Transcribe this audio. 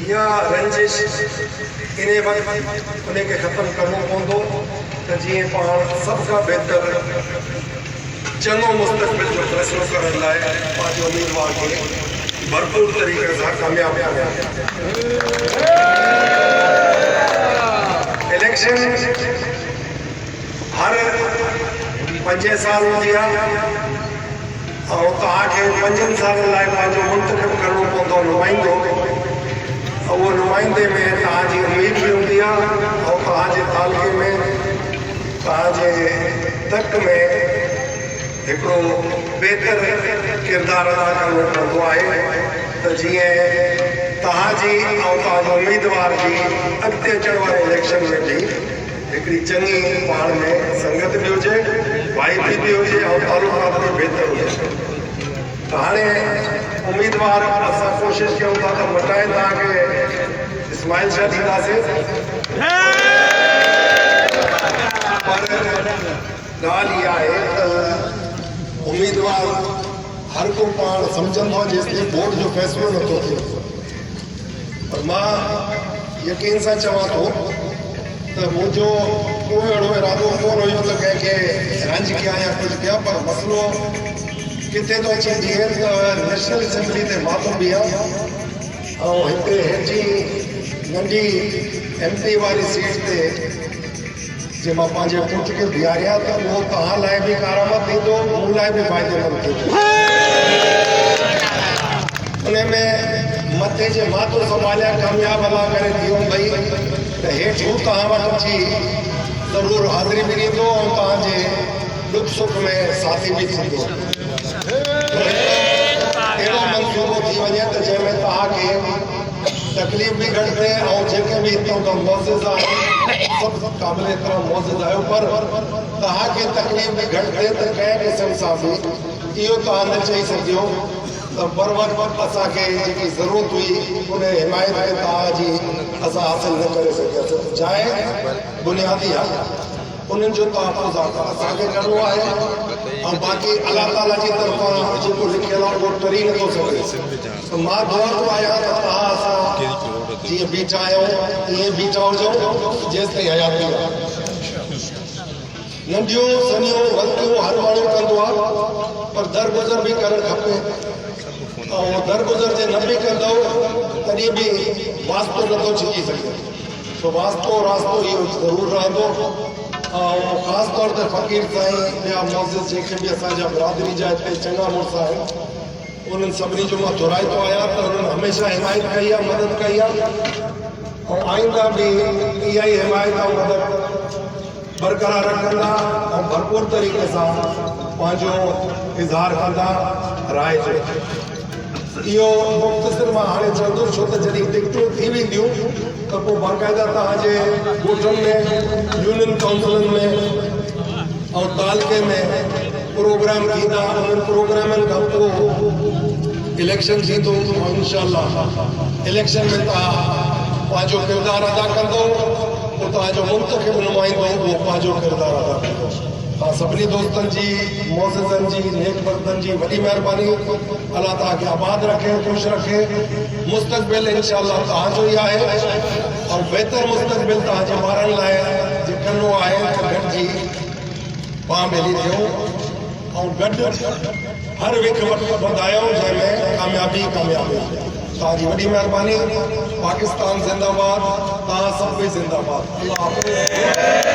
या रंजिश इन वक्त उनके ख़त्म करणो पवंदो त जीअं पाण सभ खां बहितर चङो मुस्तक़बिल जो फ़ैसिलो करण लाइ पंहिंजे उम्मीदवार खे भरपूर तरीक़े सां कामयाब करिया। इलेक्शन हर 5 साल हूंदी आहे और तव्हांखे 5 सालनि लाइ पंहिंजो मुंतखब करणो पवंदो नुमाइंदो। वो नुमाइंदे में तव्हांजी उम्मीद भी हूंदी आहे और तव्हांजे तालुके में तव्हांजे तक में हिकिड़ो बहितर किरदारु अदा करणो पवंदो आहे त जीअं तव्हांजी ऐं तव्हांजे उम्मीदवार जी अॻिते अचण वारे इलेक्शन में भी हिकिड़ी चङी पाण में संगत भी हुजे, भाईबी भी हुजे और तालुकात भी बहितर हुजे। त हाणे उम्मीदवार असां कोशिशि कयूं था त मटाए तव्हांखे इस्माइल शाह ॾींदासीं, पर ॻाल्हि इहा आहे त उम्मीदवार हर को पाण सम्झंदो आहे जेसिताईं वोट जो फ़ैसिलो नथो थिए। पर मां यकीन सां चवां थो त मुंहिंजो को अहिड़ो इरादो कोन हुयो त कंहिंखे रंज कयां या कुझु कयां, पर मसइलो किथे थो अचे जीअं त नेशनल असेंबली ते मातम बि आहे ऐं हिते हेठि नंढी MP वारी सीट ते जे मां पंहिंजे पुट खे बीहारियां त उहो तव्हां लाइ बि कारआमद थींदो, मूं लाइ बि फ़ाइदेमंद थींदो। उन में मथे जे माथो संभालिया कामयाब अदा करे दियो भई त हेठि हू तव्हां वटि अची ज़रूरु हाज़िरी बि ॾींदो ऐं तव्हांजे दुख सुख में साथी बि थींदो। अहिड़ो मंसूबो थी वञे त जंहिंमें तव्हांखे तकलीफ़ भी घटि थिए ऐं जेके बि हितां खां मौज़िज़ आहिनि सभु क़ाबिल एतिरा मौज़िज़ आहियो, पर तव्हांखे तकलीफ़ भी घटि थिए त कंहिं क़िस्म सां बि इहो तव्हां न चई सघियो त बर वक़्तु असांखे जेकी ज़रूरत हुई उन हिमायत खे तव्हांजी असां हासिल न करे सघियासीं। जाइ बुनियादी आहे, उन्हनि जो तहफ़ुज़ असांखे करिणो आहे ऐं बाक़ी अलाह ताला जी तरफ़ां जेको लिखियलु आहे उहो टरी नथो सघे। त मां दुआ थो आहियां त तव्हां असां जीअं बीठा आहियूं ईअं बीठा हुजो जेसिताईं हयाती आहे। नंढियूं सनियूं ग़लतियूं हर माण्हू कंदो आहे, पर दरगुज़र बि करणु खपे ऐं दरगुज़र जे न बि कंदो तॾहिं बि वास्तो नथो छिकी सघे। तो वास्तो रास्तो इहो ज़रूरु रहंदो ऐं ख़ासि तौर ते फ़क़ीर साईं ॿिया मौज़िज़ जेके बि असांजा बिरादरी जा हिते चङा मुड़ुस आहिनि उन्हनि सभिनी जो मां दुहिराईंदो आहियां त उन्हनि हमेशह हिमायत कई आहे, मदद कई आहे ऐं आईंदा बि इहा ई हिमायत ऐं मदद बरक़रार रखंदा ऐं भरपूर तरीक़े सां पंहिंजो इज़हार कंदा राय जो। इहो मुख़्तसिर मां हाणे चवंदुसि छो त जॾहिं टिकटूं थी वेंदियूं त पोइ बाक़ाइदा तव्हांजे ॻोठनि में यूनियन काउंसिलनि में ऐं तालुके में प्रोग्राम थींदा। उन्हनि प्रोग्रामनि खां पोइ इलेक्शन थींदो ऐं इंशाअल्लाह इलेक्शन में तव्हां पंहिंजो किरदारु अदा कंदो, पोइ तव्हांजो मुंतखिब नुमाइंदो उहो पंहिंजो किरदारु अदा कंदो। तव्हां सभिनी दोस्तनि जी मौज़िज़नि जी नेक बरतनि जी वॾी महिरबानी। अलाह तव्हांखे आबाद रखे, ख़ुशि रखे। मुस्तक़बिल इंशाअल्लाह तव्हांजो ई आहे और बहितर मुस्तक़बिल तव्हांजे ॿारनि लाइ जे करिणो आहे त गॾिजी पाण ॿेली थियूं ऐं गॾु हर विख वधायो जंहिंमें कामयाबी तव्हांजी वॾी महिरबानी। पाकिस्तान ज़िंदाबाद, तव्हां सभु बि ज़िंदाबाद। अल्लाह हाफ़िज़।